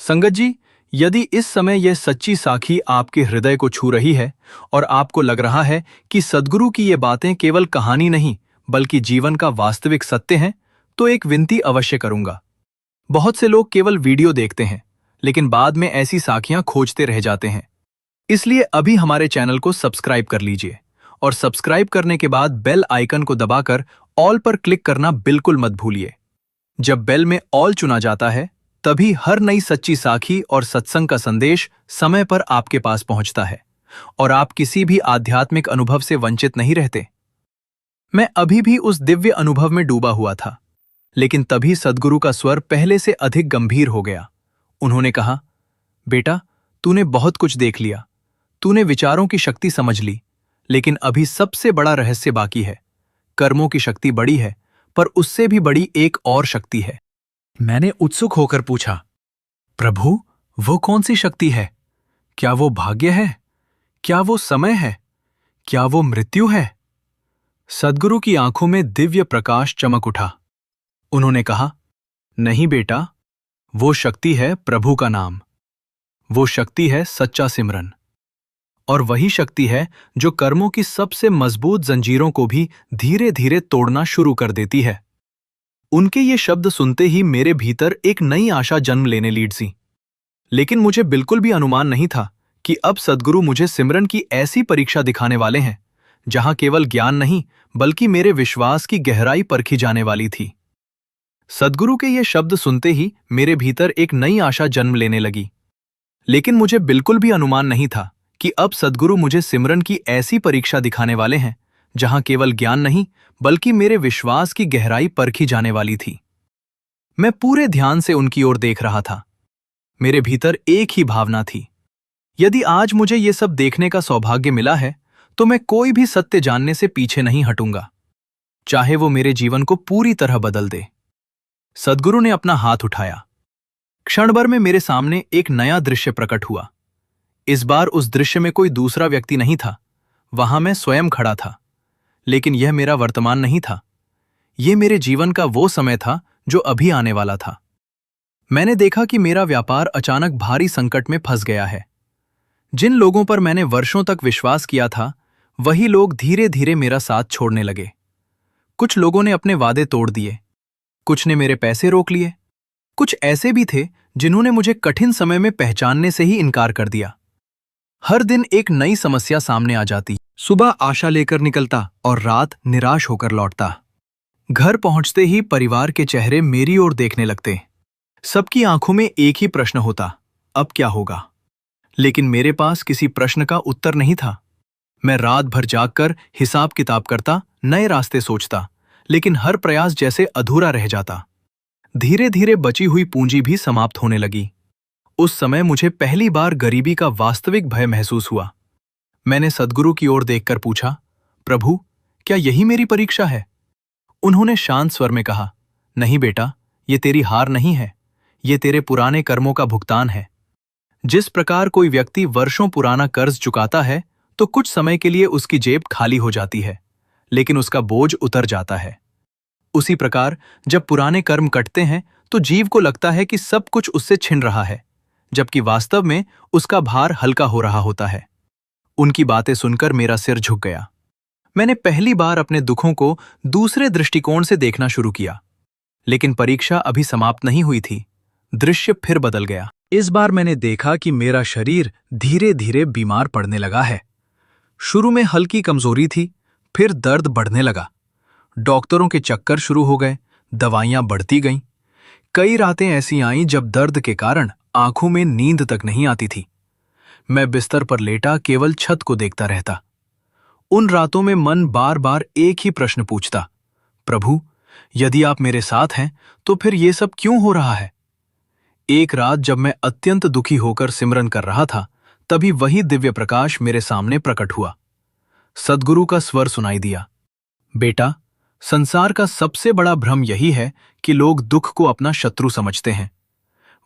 संगत जी, यदि इस समय यह सच्ची साखी आपके हृदय को छू रही है और आपको लग रहा है कि सद्गुरु की ये बातें केवल कहानी नहीं बल्कि जीवन का वास्तविक सत्य हैं, तो एक विनती अवश्य करूंगा। बहुत से लोग केवल वीडियो देखते हैं लेकिन बाद में ऐसी साखियां खोजते रह जाते हैं। इसलिए अभी हमारे चैनल को सब्सक्राइब कर लीजिए और सब्सक्राइब करने के बाद बेल आइकन को दबाकर ऑल पर क्लिक करना बिल्कुल मत भूलिए। जब बेल में ऑल चुना जाता है तभी हर नई सच्ची साखी और सत्संग का संदेश समय पर आपके पास पहुंचता है और आप किसी भी आध्यात्मिक अनुभव से वंचित नहीं रहते। मैं अभी भी उस दिव्य अनुभव में डूबा हुआ था, लेकिन तभी सद्गुरु का स्वर पहले से अधिक गंभीर हो गया। उन्होंने कहा, बेटा, तूने बहुत कुछ देख लिया, तूने विचारों की शक्ति समझ ली, लेकिन अभी सबसे बड़ा रहस्य बाकी है। कर्मों की शक्ति बड़ी है, पर उससे भी बड़ी एक और शक्ति है। मैंने उत्सुक होकर पूछा, प्रभु, वो कौन सी शक्ति है? क्या वो भाग्य है? क्या वो समय है? क्या वो मृत्यु है? सद्गुरु की आंखों में दिव्य प्रकाश चमक उठा। उन्होंने कहा, नहीं बेटा, वो शक्ति है प्रभु का नाम। वो शक्ति है सच्चा सिमरन। और वही शक्ति है जो कर्मों की सबसे मजबूत जंजीरों को भी धीरे धीरे तोड़ना शुरू कर देती है। उनके ये शब्द सुनते ही मेरे भीतर एक नई आशा जन्म लेने लीड सी। लेकिन मुझे बिल्कुल भी अनुमान नहीं था कि अब सद्गुरु मुझे सिमरन की ऐसी परीक्षा दिखाने वाले हैं जहां केवल ज्ञान नहीं बल्कि मेरे विश्वास की गहराई परखी जाने वाली थी। सद्गुरु के ये शब्द सुनते ही मेरे भीतर एक नई आशा जन्म लेने लगी। लेकिन मुझे बिल्कुल भी अनुमान नहीं था कि अब सद्गुरु मुझे सिमरन की ऐसी परीक्षा दिखाने वाले हैं जहां केवल ज्ञान नहीं बल्कि मेरे विश्वास की गहराई परखी जाने वाली थी। मैं पूरे ध्यान से उनकी ओर देख रहा था। मेरे भीतर एक ही भावना थी, यदि आज मुझे ये सब देखने का सौभाग्य मिला है तो मैं कोई भी सत्य जानने से पीछे नहीं हटूंगा, चाहे वो मेरे जीवन को पूरी तरह बदल दे। सद्गुरु ने अपना हाथ उठाया। क्षण भर में मेरे सामने एक नया दृश्य प्रकट हुआ। इस बार उस दृश्य में कोई दूसरा व्यक्ति नहीं था, वहां मैं स्वयं खड़ा था। लेकिन यह मेरा वर्तमान नहीं था, यह मेरे जीवन का वो समय था जो अभी आने वाला था। मैंने देखा कि मेरा व्यापार अचानक भारी संकट में फंस गया है। जिन लोगों पर मैंने वर्षों तक विश्वास किया था, वही लोग धीरे धीरे मेरा साथ छोड़ने लगे। कुछ लोगों ने अपने वादे तोड़ दिए, कुछ ने मेरे पैसे रोक लिए, कुछ ऐसे भी थे जिन्होंने मुझे कठिन समय में पहचानने से ही इनकार कर दिया। हर दिन एक नई समस्या सामने आ जाती। सुबह आशा लेकर निकलता और रात निराश होकर लौटता। घर पहुंचते ही परिवार के चेहरे मेरी ओर देखने लगते। सबकी आंखों में एक ही प्रश्न होता, अब क्या होगा? लेकिन मेरे पास किसी प्रश्न का उत्तर नहीं था। मैं रात भर जागकर हिसाब किताब करता, नए रास्ते सोचता, लेकिन हर प्रयास जैसे अधूरा रह जाता। धीरे धीरे बची हुई पूंजी भी समाप्त होने लगी। उस समय मुझे पहली बार गरीबी का वास्तविक भय महसूस हुआ। मैंने सद्गुरु की ओर देखकर पूछा, प्रभु, क्या यही मेरी परीक्षा है? उन्होंने शांत स्वर में कहा, नहीं बेटा, ये तेरी हार नहीं है, ये तेरे पुराने कर्मों का भुगतान है। जिस प्रकार कोई व्यक्ति वर्षों पुराना कर्ज चुकाता है तो कुछ समय के लिए उसकी जेब खाली हो जाती है, लेकिन उसका बोझ उतर जाता है। उसी प्रकार जब पुराने कर्म कटते हैं तो जीव को लगता है कि सब कुछ उससे छिन रहा है, जबकि वास्तव में उसका भार हल्का हो रहा होता है। उनकी बातें सुनकर मेरा सिर झुक गया। मैंने पहली बार अपने दुखों को दूसरे दृष्टिकोण से देखना शुरू किया। लेकिन परीक्षा अभी समाप्त नहीं हुई थी। दृश्य फिर बदल गया। इस बार मैंने देखा कि मेरा शरीर धीरे धीरे बीमार पड़ने लगा है। शुरू में हल्की कमजोरी थी, फिर दर्द बढ़ने लगा। डॉक्टरों के चक्कर शुरू हो गए, दवाइयां बढ़ती गईं। कई रातें ऐसी आईं जब दर्द के कारण आंखों में नींद तक नहीं आती थी। मैं बिस्तर पर लेटा केवल छत को देखता रहता। उन रातों में मन बार बार एक ही प्रश्न पूछता, प्रभु, यदि आप मेरे साथ हैं तो फिर ये सब क्यों हो रहा है? एक रात जब मैं अत्यंत दुखी होकर सिमरन कर रहा था, तभी वही दिव्य प्रकाश मेरे सामने प्रकट हुआ। सद्गुरु का स्वर सुनाई दिया, बेटा, संसार का सबसे बड़ा भ्रम यही है कि लोग दुख को अपना शत्रु समझते हैं।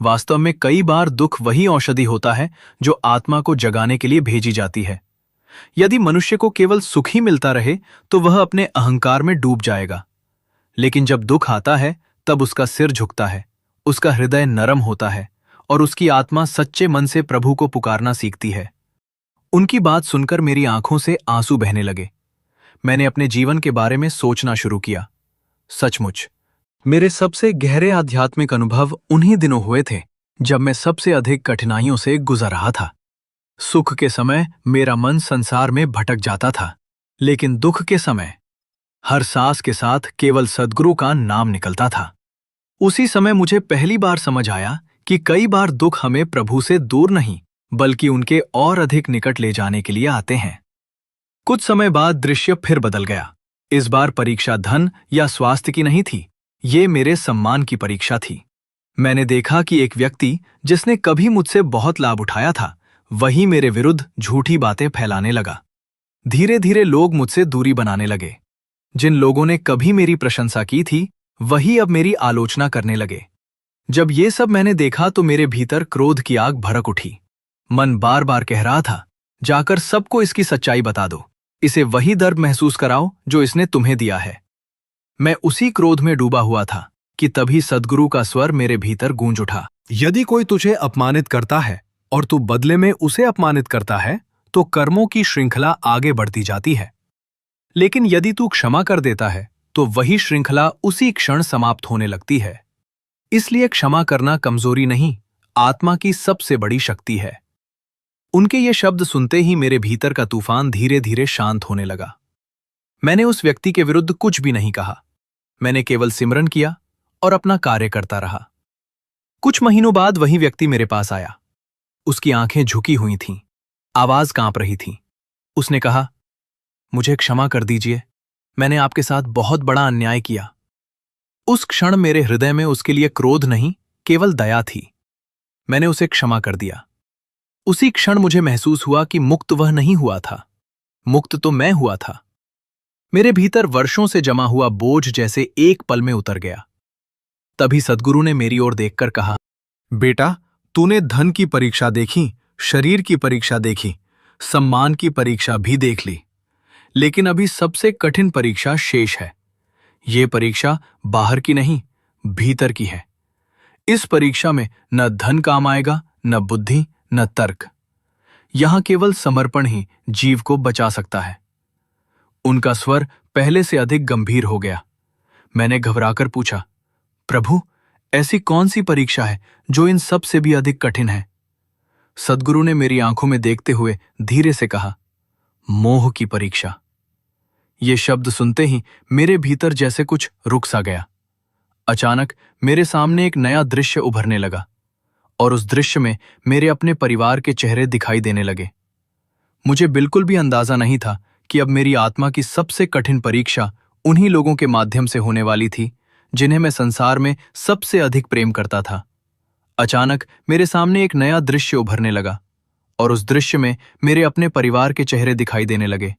वास्तव में कई बार दुख वही औषधि होता है जो आत्मा को जगाने के लिए भेजी जाती है। यदि मनुष्य को केवल सुख ही मिलता रहे तो वह अपने अहंकार में डूब जाएगा, लेकिन जब दुख आता है तब उसका सिर झुकता है, उसका हृदय नरम होता है और उसकी आत्मा सच्चे मन से प्रभु को पुकारना सीखती है। उनकी बात सुनकर मेरी आंखों से आंसू बहने लगे। मैंने अपने जीवन के बारे में सोचना शुरू किया। सचमुच मेरे सबसे गहरे आध्यात्मिक अनुभव उन्हीं दिनों हुए थे जब मैं सबसे अधिक कठिनाइयों से गुजर रहा था। सुख के समय मेरा मन संसार में भटक जाता था, लेकिन दुख के समय हर सांस के साथ केवल सद्गुरु का नाम निकलता था। उसी समय मुझे पहली बार समझ आया कि कई बार दुख हमें प्रभु से दूर नहीं बल्कि उनके और अधिक निकट ले जाने के लिए आते हैं। कुछ समय बाद दृश्य फिर बदल गया। इस बार परीक्षा धन या स्वास्थ्य की नहीं थी, ये मेरे सम्मान की परीक्षा थी। मैंने देखा कि एक व्यक्ति जिसने कभी मुझसे बहुत लाभ उठाया था, वही मेरे विरुद्ध झूठी बातें फैलाने लगा। धीरे धीरे लोग मुझसे दूरी बनाने लगे। जिन लोगों ने कभी मेरी प्रशंसा की थी, वही अब मेरी आलोचना करने लगे। जब ये सब मैंने देखा तो मेरे भीतर क्रोध की आग भड़क उठी। मन बार बार कह रहा था, जाकर सबको इसकी सच्चाई बता दो, इसे वही दर्द महसूस कराओ जो इसने तुम्हें दिया है। मैं उसी क्रोध में डूबा हुआ था कि तभी सद्गुरु का स्वर मेरे भीतर गूंज उठा। यदि कोई तुझे अपमानित करता है और तू बदले में उसे अपमानित करता है तो कर्मों की श्रृंखला आगे बढ़ती जाती है, लेकिन यदि तू क्षमा कर देता है तो वही श्रृंखला उसी क्षण समाप्त होने लगती है। इसलिए क्षमा करना कमजोरी नहीं, आत्मा की सबसे बड़ी शक्ति है। उनके ये शब्द सुनते ही मेरे भीतर का तूफान धीरे धीरे शांत होने लगा। मैंने उस व्यक्ति के विरुद्ध कुछ भी नहीं कहा। मैंने केवल सिमरन किया और अपना कार्य करता रहा। कुछ महीनों बाद वही व्यक्ति मेरे पास आया। उसकी आंखें झुकी हुई थीं, आवाज कांप रही थी। उसने कहा, मुझे क्षमा कर दीजिए, मैंने आपके साथ बहुत बड़ा अन्याय किया। उस क्षण मेरे हृदय में उसके लिए क्रोध नहीं, केवल दया थी। मैंने उसे क्षमा कर दिया। उसी क्षण मुझे महसूस हुआ कि मुक्त वह नहीं हुआ था, मुक्त तो मैं हुआ था। मेरे भीतर वर्षों से जमा हुआ बोझ जैसे एक पल में उतर गया। तभी सद्गुरु ने मेरी ओर देखकर कहा, बेटा, तूने धन की परीक्षा देखी, शरीर की परीक्षा देखी, सम्मान की परीक्षा भी देख ली, लेकिन अभी सबसे कठिन परीक्षा शेष है। ये परीक्षा बाहर की नहीं, भीतर की है। इस परीक्षा में न धन काम आएगा, न बुद्धि, न तर्क। यहां केवल समर्पण ही जीव को बचा सकता है। उनका स्वर पहले से अधिक गंभीर हो गया। मैंने घबराकर पूछा, प्रभु, ऐसी कौन सी परीक्षा है जो इन सब से भी अधिक कठिन है? सद्गुरु ने मेरी आंखों में देखते हुए धीरे से कहा, मोह की परीक्षा। ये शब्द सुनते ही मेरे भीतर जैसे कुछ रुक सा गया। अचानक मेरे सामने एक नया दृश्य उभरने लगा और उस दृश्य में मेरे अपने परिवार के चेहरे दिखाई देने लगे। मुझे बिल्कुल भी अंदाजा नहीं था कि अब मेरी आत्मा की सबसे कठिन परीक्षा उन्हीं लोगों के माध्यम से होने वाली थी जिन्हें मैं संसार में सबसे अधिक प्रेम करता था। अचानक मेरे सामने एक नया दृश्य उभरने लगा और उस दृश्य में मेरे अपने परिवार के चेहरे दिखाई देने लगे।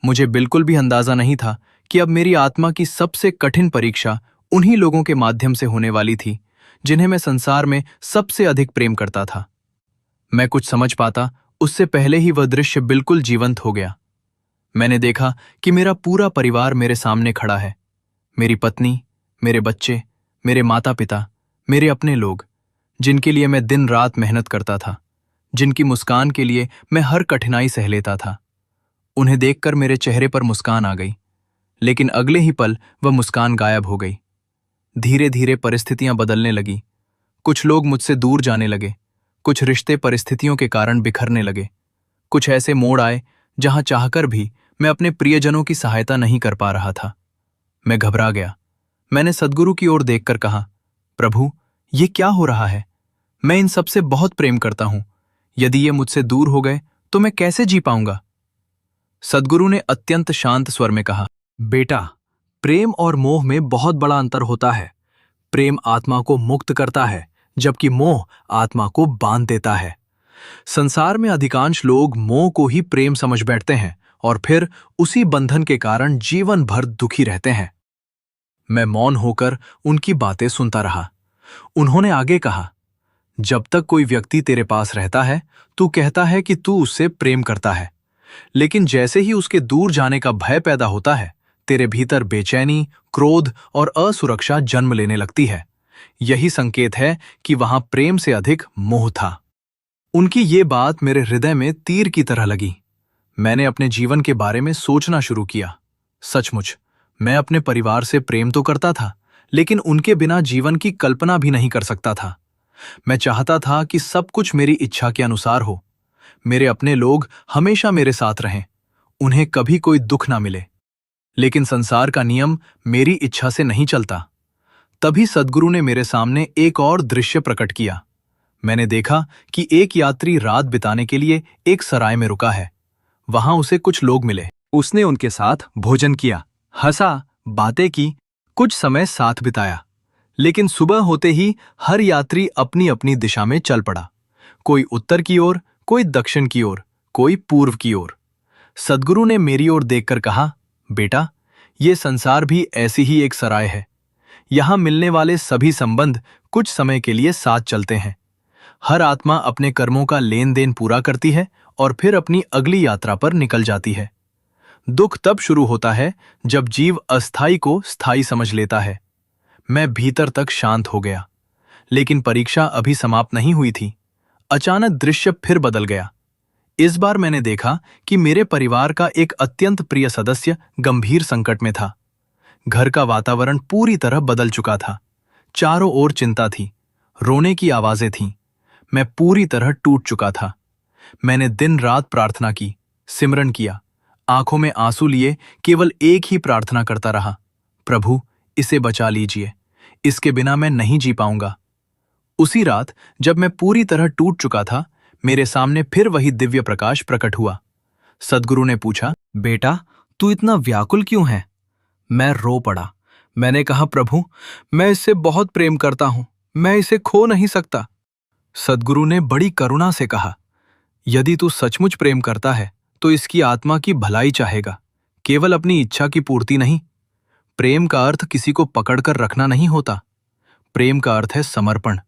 मुझे बिल्कुल भी अंदाजा नहीं था कि अब मेरी आत्मा की सबसे कठिन परीक्षा उन्हीं लोगों के माध्यम से होने वाली थी जिन्हें मैं संसार में सबसे अधिक प्रेम करता था। मैं कुछ समझ पाता उससे पहले ही वह दृश्य बिल्कुल जीवंत हो गया। मैंने देखा कि मेरा पूरा परिवार मेरे सामने खड़ा है। मेरी पत्नी, मेरे बच्चे, मेरे माता पिता, मेरे अपने लोग, जिनके लिए मैं दिन रात मेहनत करता था, जिनकी मुस्कान के लिए मैं हर कठिनाई सह लेता था। उन्हें देखकर मेरे चेहरे पर मुस्कान आ गई, लेकिन अगले ही पल वह मुस्कान गायब हो गई। धीरे धीरे परिस्थितियां बदलने लगी। कुछ लोग मुझसे दूर जाने लगे, कुछ रिश्ते परिस्थितियों के कारण बिखरने लगे, कुछ ऐसे मोड़ आए जहां चाहकर भी मैं अपने प्रियजनों की सहायता नहीं कर पा रहा था। मैं घबरा गया। मैंने सद्गुरु की ओर देखकर कहा, प्रभु, ये क्या हो रहा है? मैं इन सबसे बहुत प्रेम करता हूं। यदि ये मुझसे दूर हो गए तो मैं कैसे जी पाऊंगा? सद्गुरु ने अत्यंत शांत स्वर में कहा, बेटा, प्रेम और मोह में बहुत बड़ा अंतर होता है। प्रेम आत्मा को मुक्त करता है, जबकि मोह आत्मा को बांध देता है। संसार में अधिकांश लोग मोह को ही प्रेम समझ बैठते हैं और फिर उसी बंधन के कारण जीवन भर दुखी रहते हैं। मैं मौन होकर उनकी बातें सुनता रहा। उन्होंने आगे कहा, जब तक कोई व्यक्ति तेरे पास रहता है, तू कहता है कि तू उससे प्रेम करता है, लेकिन जैसे ही उसके दूर जाने का भय पैदा होता है, तेरे भीतर बेचैनी, क्रोध और असुरक्षा जन्म लेने लगती है। यही संकेत है कि वहां प्रेम से अधिक मोह था। उनकी ये बात मेरे हृदय में तीर की तरह लगी। मैंने अपने जीवन के बारे में सोचना शुरू किया। सचमुच मैं अपने परिवार से प्रेम तो करता था, लेकिन उनके बिना जीवन की कल्पना भी नहीं कर सकता था। मैं चाहता था कि सब कुछ मेरी इच्छा के अनुसार हो। मेरे अपने लोग हमेशा मेरे साथ रहें, उन्हें कभी कोई दुख ना मिले। लेकिन संसार का नियम मेरी इच्छा से नहीं चलता। तभी सद्गुरु ने मेरे सामने एक और दृश्य प्रकट किया। मैंने देखा कि एक यात्री रात बिताने के लिए एक सराय में रुका है। वहां उसे कुछ लोग मिले। उसने उनके साथ भोजन किया, हंसा, बातें की, कुछ समय साथ बिताया। लेकिन सुबह होते ही हर यात्री अपनी अपनी दिशा में चल पड़ा। कोई उत्तर की ओर, कोई दक्षिण की ओर, कोई पूर्व की ओर। सद्गुरु ने मेरी ओर देखकर कहा, बेटा, ये संसार भी ऐसी ही एक सराय है। यहां मिलने वाले सभी संबंध कुछ समय के लिए साथ चलते हैं। हर आत्मा अपने कर्मों का लेन देन पूरा करती है और फिर अपनी अगली यात्रा पर निकल जाती है। दुख तब शुरू होता है जब जीव अस्थाई को स्थायी समझ लेता है। मैं भीतर तक शांत हो गया, लेकिन परीक्षा अभी समाप्त नहीं हुई थी। अचानक दृश्य फिर बदल गया। इस बार मैंने देखा कि मेरे परिवार का एक अत्यंत प्रिय सदस्य गंभीर संकट में था। घर का वातावरण पूरी तरह बदल चुका था। चारों ओर चिंता थी, रोने की आवाजें थीं। मैं पूरी तरह टूट चुका था। मैंने दिन रात प्रार्थना की, सिमरन किया, आंखों में आंसू लिए केवल एक ही प्रार्थना करता रहा, प्रभु इसे बचा लीजिए, इसके बिना मैं नहीं जी पाऊंगा। उसी रात जब मैं पूरी तरह टूट चुका था, मेरे सामने फिर वही दिव्य प्रकाश प्रकट हुआ। सद्गुरु ने पूछा, बेटा तू इतना व्याकुल क्यों है? मैं रो पड़ा। मैंने कहा, प्रभु मैं इससे बहुत प्रेम करता हूं, मैं इसे खो नहीं सकता। सद्गुरु ने बड़ी करुणा से कहा, यदि तू सचमुच प्रेम करता है तो इसकी आत्मा की भलाई चाहेगा, केवल अपनी इच्छा की पूर्ति नहीं। प्रेम का अर्थ किसी को पकड़कर रखना नहीं होता। प्रेम का अर्थ है समर्पण।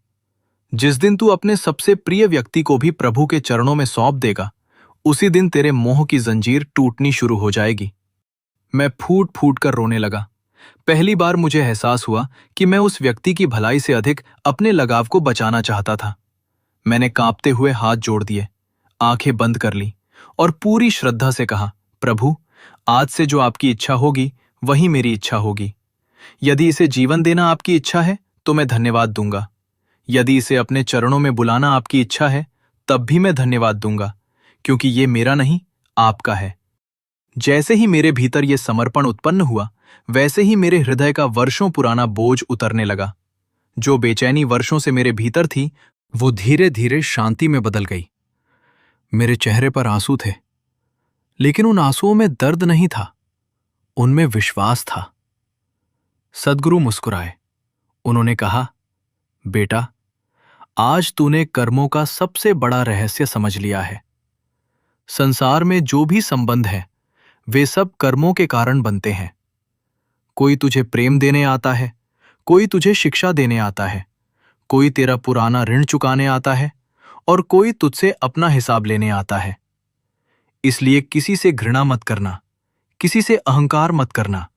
जिस दिन तू अपने सबसे प्रिय व्यक्ति को भी प्रभु के चरणों में सौंप देगा, उसी दिन तेरे मोह की जंजीर टूटनी शुरू हो जाएगी। मैं फूट फूट कर रोने लगा। पहली बार मुझे एहसास हुआ कि मैं उस व्यक्ति की भलाई से अधिक अपने लगाव को बचाना चाहता था। मैंने कांपते हुए हाथ जोड़ दिए, आंखें बंद कर ली और पूरी श्रद्धा से कहा, प्रभु आज से जो आपकी इच्छा होगी वही मेरी इच्छा होगी। यदि इसे जीवन देना आपकी इच्छा है तो मैं धन्यवाद दूंगा। यदि इसे अपने चरणों में बुलाना आपकी इच्छा है तब भी मैं धन्यवाद दूंगा, क्योंकि ये मेरा नहीं आपका है। जैसे ही मेरे भीतर ये समर्पण उत्पन्न हुआ, वैसे ही मेरे हृदय का वर्षों पुराना बोझ उतरने लगा। जो बेचैनी वर्षों से मेरे भीतर थी, वो धीरे धीरे शांति में बदल गई। मेरे चेहरे पर आंसू थे, लेकिन उन आंसुओं में दर्द नहीं था, उनमें विश्वास था। सद्गुरु मुस्कुराए। उन्होंने कहा, बेटा आज तूने कर्मों का सबसे बड़ा रहस्य समझ लिया है। संसार में जो भी संबंध है वे सब कर्मों के कारण बनते हैं। कोई तुझे प्रेम देने आता है, कोई तुझे शिक्षा देने आता है, कोई तेरा पुराना ऋण चुकाने आता है और कोई तुझसे अपना हिसाब लेने आता है। इसलिए किसी से घृणा मत करना, किसी से अहंकार मत करना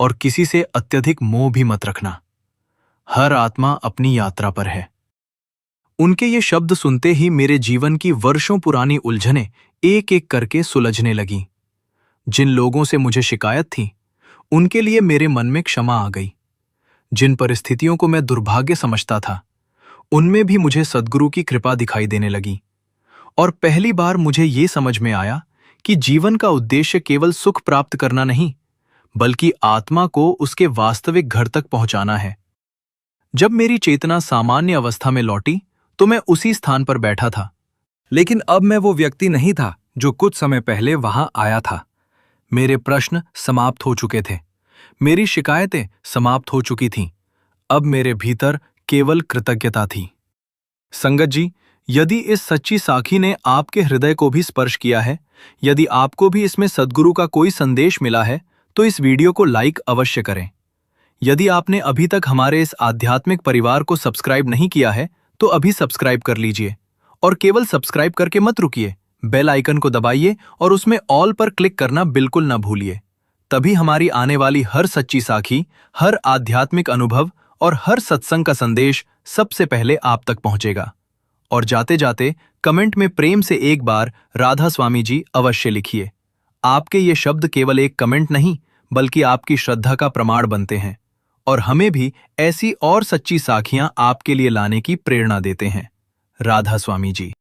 और किसी से अत्यधिक मोह भी मत रखना। हर आत्मा अपनी यात्रा पर है। उनके ये शब्द सुनते ही मेरे जीवन की वर्षों पुरानी उलझनें एक एक करके सुलझने लगीं। जिन लोगों से मुझे शिकायत थी, उनके लिए मेरे मन में क्षमा आ गई। जिन परिस्थितियों को मैं दुर्भाग्य समझता था, उनमें भी मुझे सद्गुरु की कृपा दिखाई देने लगी। और पहली बार मुझे ये समझ में आया कि जीवन का उद्देश्य केवल सुख प्राप्त करना नहीं, बल्कि आत्मा को उसके वास्तविक घर तक पहुंचाना है। जब मेरी चेतना सामान्य अवस्था में लौटी तो मैं उसी स्थान पर बैठा था, लेकिन अब मैं वो व्यक्ति नहीं था जो कुछ समय पहले वहां आया था। मेरे प्रश्न समाप्त हो चुके थे, मेरी शिकायतें समाप्त हो चुकी थीं। अब मेरे भीतर केवल कृतज्ञता थी। संगत जी, यदि इस सच्ची साखी ने आपके हृदय को भी स्पर्श किया है, यदि आपको भी इसमें सद्गुरु का कोई संदेश मिला है, तो इस वीडियो को लाइक अवश्य करें। यदि आपने अभी तक हमारे इस आध्यात्मिक परिवार को सब्सक्राइब नहीं किया है, तो अभी सब्सक्राइब कर लीजिए। और केवल सब्सक्राइब करके मत रुकिए, बेल आइकन को दबाइए और उसमें ऑल पर क्लिक करना बिल्कुल न भूलिए। तभी हमारी आने वाली हर सच्ची साखी, हर आध्यात्मिक अनुभव और हर सत्संग का संदेश सबसे पहले आप तक पहुंचेगा। और जाते जाते कमेंट में प्रेम से एक बार राधा स्वामी जी अवश्य लिखिए। आपके ये शब्द केवल एक कमेंट नहीं, बल्कि आपकी श्रद्धा का प्रमाण बनते हैं और हमें भी ऐसी और सच्ची साखियां आपके लिए लाने की प्रेरणा देते हैं। राधा स्वामी जी।